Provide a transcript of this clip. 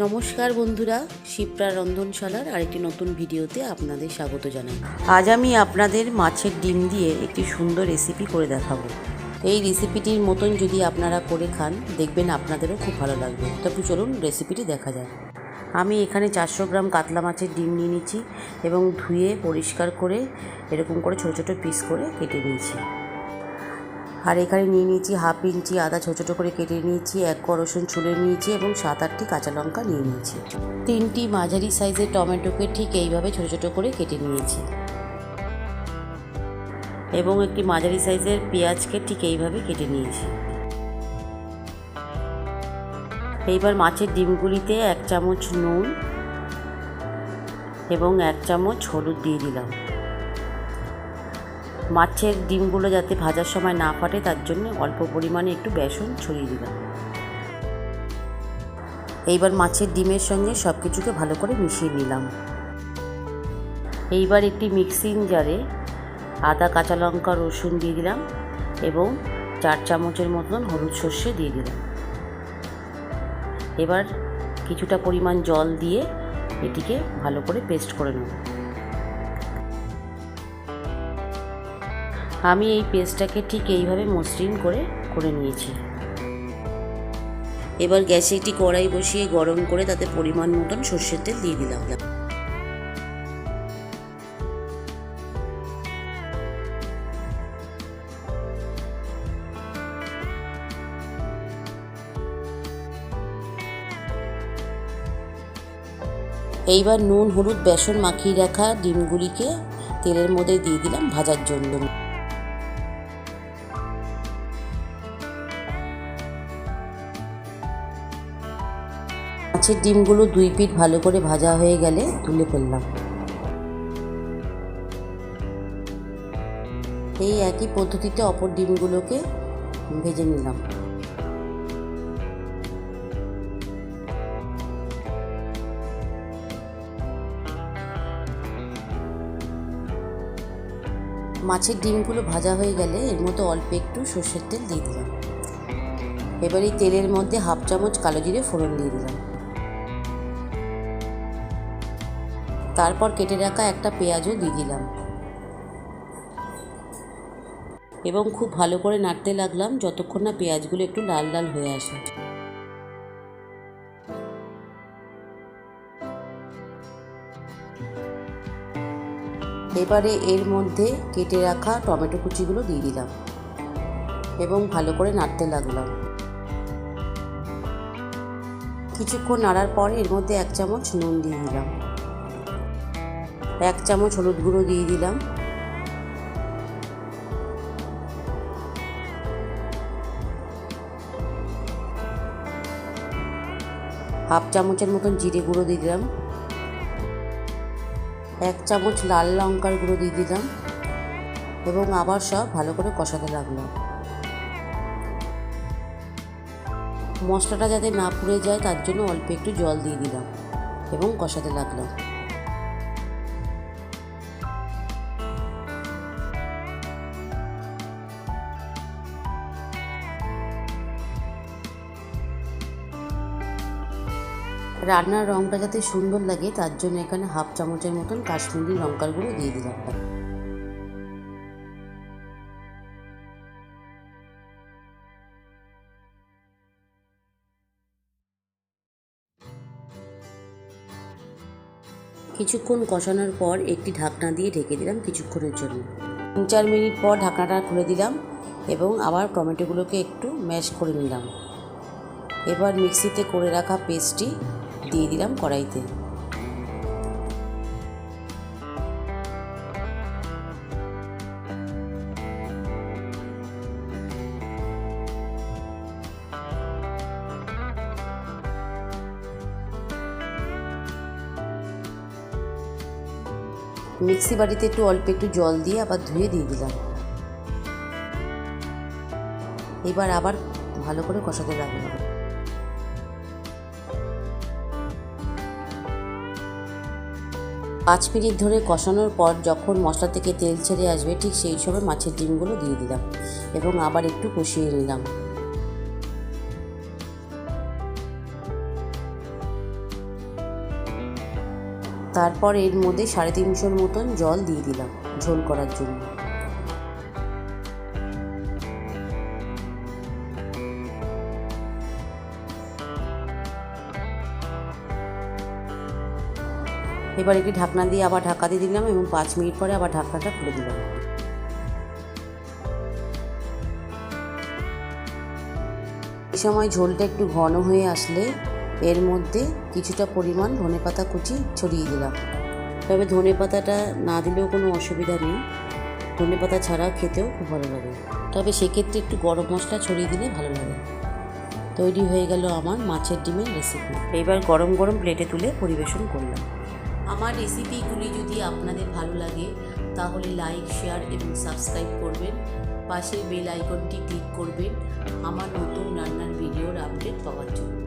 নমস্কার বন্ধুরা, শিপ্রা রন্ধনশালার আরেকটি নতুন ভিডিওতে আপনাদের স্বাগত জানাই। আজ আমি আপনাদের মাছের ডিম দিয়ে একটি সুন্দর রেসিপি করে দেখাবো। এই রেসিপিটির মতন যদি আপনারা করে খান, দেখবেন আপনাদেরও খুব ভালো লাগবে। তবে চলুন রেসিপিটি দেখা যায়। আমি এখানে 400 গ্রাম কাতলা মাছের ডিম নিয়ে নিচ্ছি এবং ধুয়ে পরিষ্কার করে এরকম করে ছোটো ছোটো পিস করে কেটে নিয়েছি। আর এখানে নিয়ে নিয়েছি হাফ ইঞ্চি আদা ছোটো ছোটো করে কেটে নিয়েছি, 1 কোয়া রসুন ছুলে নিয়েছি এবং 7-8টি কাঁচা লঙ্কা নিয়ে নিয়েছি। 3টি মাঝারি সাইজের টমেটোকে ঠিক এইভাবে ছোটো ছোটো করে কেটে নিয়েছি এবং একটি মাঝারি সাইজের পেঁয়াজকে ঠিক এইভাবে কেটে নিয়েছি। এইবার মাছের ডিমগুলিতে 1 চামচ নুন এবং 1 চামচ হলুদ দিয়ে দিলাম। মাছের ডিমগুলো যাতে ভাজার সময় না ফাটে তার জন্য অল্প পরিমাণে একটু বেসন ছড়িয়ে দিলাম। এইবার মাছের ডিমের সঙ্গে সব কিছুকে ভালো করে মিশিয়ে নিলাম। এইবার একটি মিক্সিং জারে আদা, কাঁচা লঙ্কা, রসুন দিয়ে দিলাম এবং 4 চামচের মতন হলুদ সর্ষে দিয়ে দিলাম। এবার কিছুটা পরিমাণ জল দিয়ে এটিকে ভালো করে পেস্ট করে নেব। আমি এই পেস্টটাকে ঠিক এইভাবে মসৃণ করে নিয়েছি। এবার গ্যাসে একটি কড়াই বসিয়ে গরম করে তাতে পরিমাণ মতন সর্ষের তেল দিয়ে দিলাম। এইবার নুন, হলুদ, বেসন মাখিয়ে রাখা ডিমগুলিকে তেলের মধ্যে দিয়ে দিলাম ভাজার জন্য। মাছের ডিমগুলো 2 পিঠ ভালো করে ভাজা হয়ে গেলে তুলে ফেললাম। এই একই পদ্ধতিতে অপর ডিমগুলোকে ভেজে নিলাম। মাছের ডিমগুলো ভাজা হয়ে গেলে এর মধ্যে অল্প একটু সর্ষের তেল দিয়ে দিলাম। এবার এই তেলের মধ্যে 1/2 চামচ কালো জিরে ফোড়ন দিয়ে দিলাম। তারপর কেটে রাখা একটা পেঁয়াজও দিয়ে দিলাম এবং খুব ভালো করে নাড়তে লাগলাম যতক্ষণ না পেঁয়াজগুলো একটু লাল লাল হয়ে আসে। এবারে এর মধ্যে কেটে রাখা টমেটো কুচিগুলো দিয়ে দিলাম এবং ভালো করে নাড়তে লাগলাম। কিছুক্ষণ নাড়ার পর এর মধ্যে 1 চামচ নুন দিয়ে দিলাম, 1 চামচ হলুদ গুঁড়ো দিয়ে দিলাম, হাফ চামচের মতন জিরে গুঁড়ো দিয়ে দিলাম, 1 চামচ লাল লঙ্কার গুঁড়ো দিয়ে দিলাম এবং আবার সব ভালো করে কষাতে লাগলাম। মশলাটা যাতে না পুড়ে যায় তার জন্য অল্প একটু জল দিয়ে দিলাম এবং কষাতে লাগলাম। রান্নার রঙটা যাতে সুন্দর লাগে তার জন্য এখানে হাফ চামচের মতন কাশ্মীরি লঙ্কার গুঁড়ো দিয়ে দিলাম। কিছুক্ষণ কষানোর পর একটি ঢাকনা দিয়ে ঢেকে দিলাম কিছুক্ষণের জন্য। 3-4 মিনিট পর ঢাকনাটা খুলে দিলাম এবং আবার টমেটোগুলোকে একটু ম্যাশ করে নিলাম। এবার মিক্সিতে করে রাখা পেস্টটি দিয়ে দিলাম কড়াইতে। মিক্সি বাটিতে একটু অল্প একটু জল দিয়ে আবার ধুয়ে দিয়ে দিলাম। এবার আবার ভালো করে কষাতে লাগলাম। পাঁচ মিনিট ধরে কষানোর পর যখন মশলা থেকে তেল ছেড়ে আসবে ঠিক সেই সময় মাছের ডিমগুলো দিয়ে দিলাম এবং আবার একটু কষিয়ে নিলাম। তারপর এর মধ্যে 350 মতন জল দিয়ে দিলাম ঝোল করার জন্য। এবার একটি ঢাকনা দিয়ে আবার ঢাকা দিয়ে দিলাম এবং 5 মিনিট পরে আবার ঢাকনাটা খুলে দিলাম। এই সময় ঝোলটা একটু ঘন হয়ে আসলে এর মধ্যে কিছুটা পরিমাণ ধনেপাতা কুচি ছড়িয়ে দিলাম। তবে ধনেপাতাটা না দিলেও কোনো অসুবিধা নেই, ধনেপাতা ছাড়া খেতেও খুব ভালো লাগে, তবে সেক্ষেত্রে একটু গরম মশলা ছড়িয়ে দিলে ভালো লাগে। তৈরি হয়ে গেল আমার মাছের ডিমের রেসিপি। এবার গরম গরম প্লেটে তুলে পরিবেশন করলাম। আমার রেসিপিগুলি যদি আপনাদের ভালো লাগে তাহলে লাইক, শেয়ার এবং সাবস্ক্রাইব করবেন। পাশের বেল আইকনটি ক্লিক করবেন আমার নতুন রান্নার ভিডিওর আপডেট পাওয়ার জন্য।